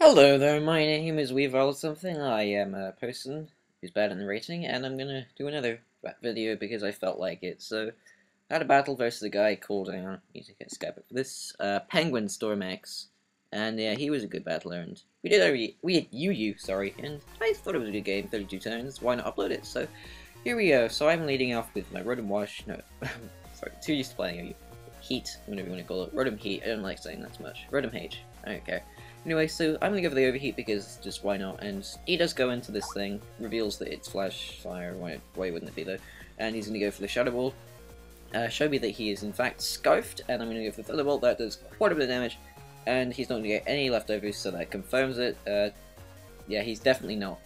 Hello there, my name is Weevil something. I am a person who's bad at narrating, and I'm gonna do another video because I felt like it. So, I had a battle versus a guy called, hang on, need to get Skype for this, PenguinStormX, and yeah, he was a good battler, and we had UU, sorry, and I thought it was a good game, 32 turns, why not upload it? So, here we go. So I'm leading off with my Rotom Wash, no, sorry, too used to playing OU. Heat, whatever you want to call it, Rotom Heat, I don't like saying that too much, Rotom H, I don't care. Anyway, so I'm gonna go for the overheat because just why not, and he does go into this thing, reveals that it's flash fire, why wouldn't it be though, and he's gonna go for the Shadow Ball, show me that he is in fact scarfed, and I'm gonna go for the Thunderbolt. That does quite a bit of damage, and he's not gonna get any leftovers, so that confirms it. Yeah, he's definitely not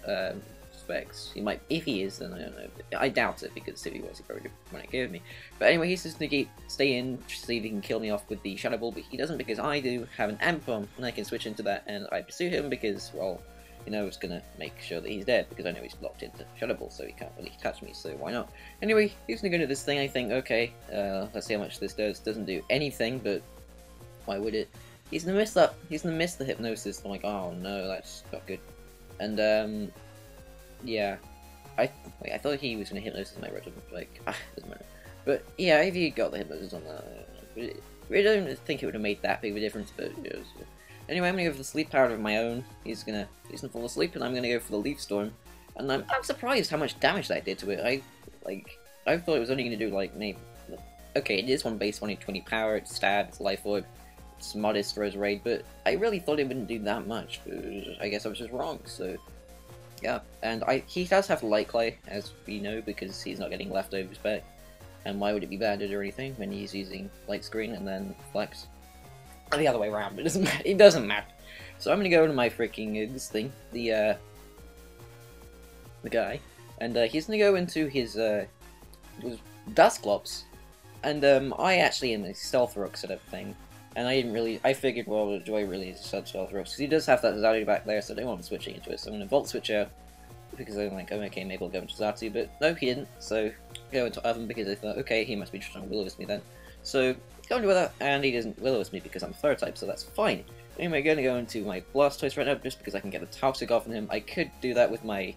specs. He might, if he is, then I don't know. But I doubt it, because if he was, he probably wouldn't give me. But anyway, he's just gonna stay in, see if he can kill me off with the Shadow Ball, but he doesn't because I do have an Amp Bomb, and I can switch into that, and I pursue him because, well, you know, it's gonna make sure that he's dead, because I know he's locked into Shadow Ball, so he can't really touch me, so why not? Anyway, he's gonna go into this thing, I think, okay, let's see how much this does. Doesn't do anything, but why would it? He's gonna miss that, he's gonna miss the Hypnosis. I'm like, oh no, that's not good. And, yeah, I thought he was gonna Hypnosis my Rotom, like, doesn't matter. But yeah, if you got the Hypnosis on that, I don't think it would have made that big of a difference, but it was. Anyway, I'm gonna go for the Sleep Powder of my own. He's gonna fall asleep, and I'm gonna go for the Leaf Storm. And I'm surprised how much damage that did to it. I thought it was only gonna do like maybe. Okay, it is one base 120 power, it's stab, it's life orb, it's modest Rose Raid, but I really thought it wouldn't do that much. But I guess I was just wrong. So yeah, and he does have Light Clay, as we know, because he's not getting leftovers back. And why would it be banded or anything when he's using Light Screen and then Flex? Or the other way around, but it doesn't matter. So I'm gonna go to my freaking this thing, the guy, and he's gonna go into his Dusclops, and I actually am a Stealth Rock sort of thing, and I figured, well, do I really Stealth Rock? Because he does have that Zatu back there, so I don't want him switching into it, so I'm gonna Volt Switch out, because I'm like, oh, okay, maybe I'll go into Zatu, but no, he didn't, so go into Oven because I thought, okay, he must be trying to Will-O-Wisp me then. So, go into that, and he doesn't Will-O-Wisp me because I'm third type, so that's fine. Anyway, I'm going to go into my Blastoise right now, just because I can get the Toxic off on him. I could do that with my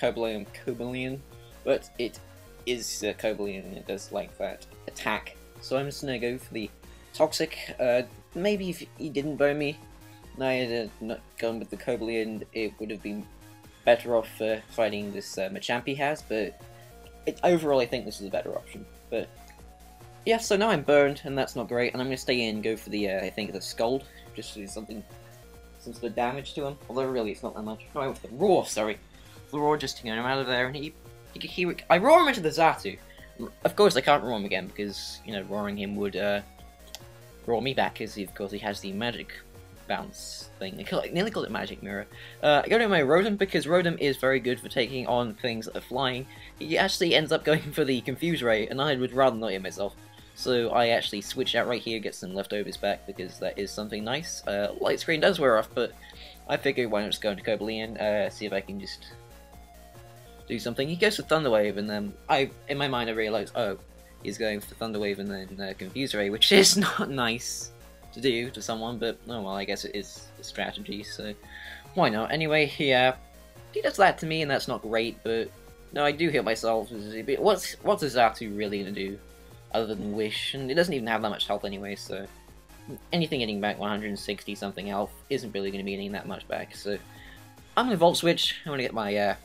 Cobalion, but it is Cobalion, and it does like that attack. So I'm just going to go for the Toxic. Maybe if he didn't burn me, and I had not gone with the Cobalion, it would have been better off fighting this Machamp he has, but overall I think this is a better option. But yeah, so now I'm burned, and that's not great, and I'm going to stay in and go for the, I think the Scald, just to do some sort of damage to him, although really it's not that much. No, I went for the Roar, sorry. The Roar just to get him out of there, and I roar him into the Zatu. Of course I can't roar him again, because, you know, roaring him would, roar me back, because of course he has the magic bounce thing. I nearly called it Magic Mirror. I go to my Rotom because Rotom is very good for taking on things that are flying. He actually ends up going for the Confuse Ray, and I would rather not hit myself. So I actually switch out right here, get some leftovers back, because that is something nice. Light Screen does wear off, but I figured why not just go into Cobalion, see if I can just do something. He goes for Thunder Wave, and then in my mind I realised, oh, he's going for Thunder Wave and then Confuse Ray, which is not nice to do to someone, but oh well, I guess it is a strategy, so why not? Anyway, he does that to me, and that's not great, but no, I do hit myself. What's a Zatu really gonna do other than Wish? And it doesn't even have that much health anyway, so anything getting back 160 something health isn't really gonna be getting that much back. So I'm gonna Volt Switch. I'm gonna get my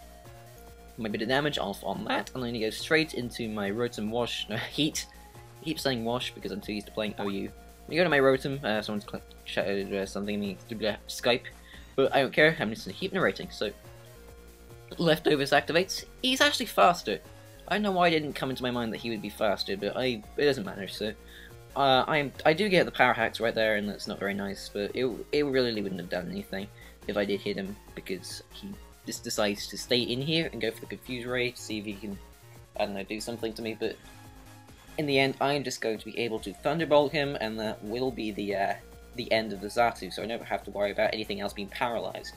my bit of damage off on that, and I'm gonna go straight into my Rotom Wash. No, Heat. I keep saying Wash because I'm too used to playing OU. You go to my Rotom, someone's shouted something me to Skype, but I don't care, I'm just going to keep narrating. So, Leftovers activates. He's actually faster. I don't know why it didn't come into my mind that he would be faster, but it doesn't matter. So, I do get the power hacks right there, and that's not very nice, but it really wouldn't have done anything if I did hit him, because he just decides to stay in here and go for the Confuse Ray to see if he can, I don't know, do something to me, but in the end, I'm just going to be able to Thunderbolt him, and that will be the end of the Zatu, so I never have to worry about anything else being paralyzed.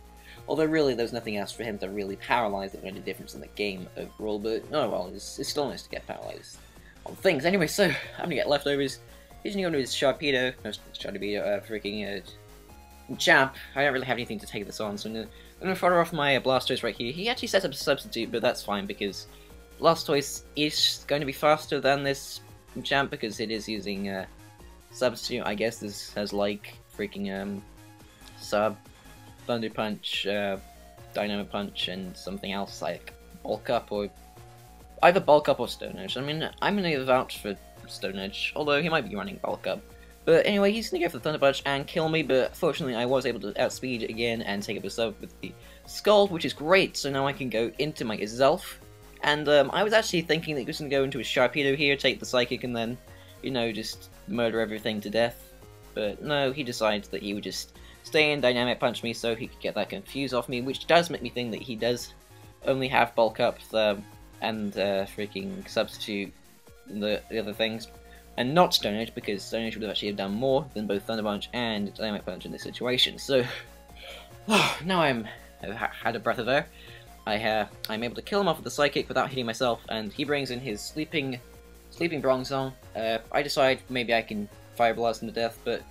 Although really, there's nothing else for him to really paralyze that made a difference in the game overall, but oh well, it's still nice to get paralyzed on things. Anyway, so I'm gonna get leftovers. He's gonna go to his Sharpedo, no, Sharpedo, freaking Champ, I don't really have anything to take this on, so I'm gonna fire off my Blastoise right here. He actually sets up a substitute, but that's fine because Blastoise is going to be faster than this Champ because it is using substitute. I guess this has like freaking sub, Thunder Punch, Dynamo Punch, and something else like Bulk Up or either Bulk Up or Stone Edge. I mean, I'm gonna vouch for Stone Edge, although he might be running Bulk Up. But anyway, he's gonna go for the Thunder Punch and kill me, but fortunately I was able to outspeed again and take up a sub with the Scald, which is great, so now I can go into my Zelf. And I was actually thinking that he was gonna go into a Sharpedo here, take the Psychic, and then, you know, just murder everything to death. But no, he decides that he would just stay and Dynamic Punch me so he could get that Confuse off me, which does make me think that he does only have Bulk Up and freaking Substitute and the other things. And not Stone Edge, because Stone Edge would have actually done more than both Thunder Punch and Dynamic Punch in this situation. So, now I've had a breath of air. I'm able to kill him off with the Psychic without hitting myself, and he brings in his Sleeping Bronzong. I decide maybe I can Fire Blast him to death, but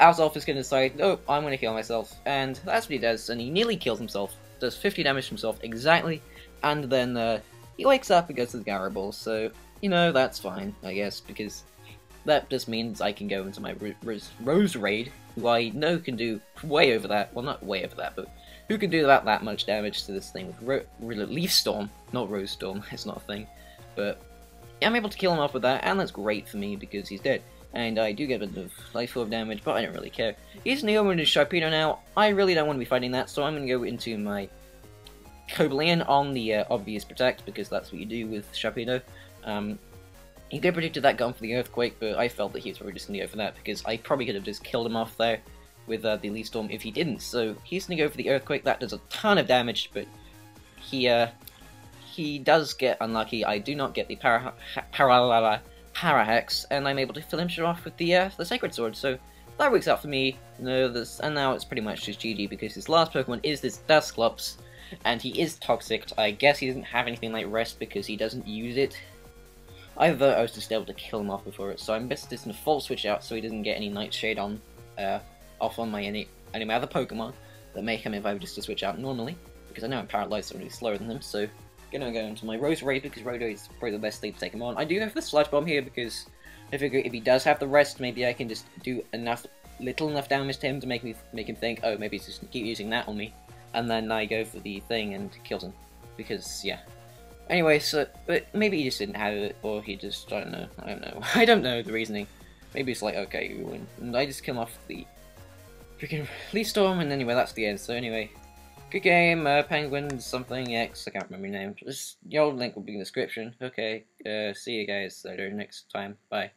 Alzelf is going to decide, no, I'm going to kill myself, and that's what he does, and he nearly kills himself, does 50 damage to himself exactly, and then he wakes up and goes to the Garable, so, you know, that's fine, I guess, because that just means I can go into my Rose Raid, who I know can do way over that, well, not way over that, but who can do about that much damage to this thing with Leaf Storm, not Rose Storm, it's not a thing, but yeah, I'm able to kill him off with that, and that's great for me because he's dead. And I do get a bit of Life Orb damage, but I don't really care. He's Neo into Sharpedo now. I really don't want to be fighting that, so I'm going to go into my Cobalion on the obvious Protect, because that's what you do with Sharpedo. He could have predicted that gun for the Earthquake, but I felt that he was probably just going to go for that, because I probably could have just killed him off there with the Leaf Storm if he didn't. So he's going to go for the Earthquake. That does a ton of damage, but he does get unlucky. I do not get the Parahex, and I'm able to finish him off with the Sacred Sword, so that works out for me. And now it's pretty much just GG, because his last Pokemon is this Dusclops, and he is Toxic. I guess he doesn't have anything like Rest because he doesn't use it. Either I was just able to kill him off before it, so I'm best just going to full switch out so he doesn't get any Nightshade on, off on any of my other Pokemon that may come if I were just to switch out normally, because I know I'm Paralyzed, so I'm really slower than them, so gonna go into my Rose Raid because Rose Raid is probably the best thing to take him on. I do have the Sludge Bomb here because I figure if he does have the rest, maybe I can just do little enough damage to him to make him think, oh, maybe he's just keep using that on me, and then I go for the thing and kills him. Because yeah. Anyway, so but maybe he just didn't have it, or he just I don't know. I don't know the reasoning. Maybe it's like okay, you win, and I just kill off the freaking Leaf Storm, and anyway, that's the end. So anyway. Good game, Penguin something X, I can't remember your name. Your link will be in the description. Okay, see you guys later next time. Bye.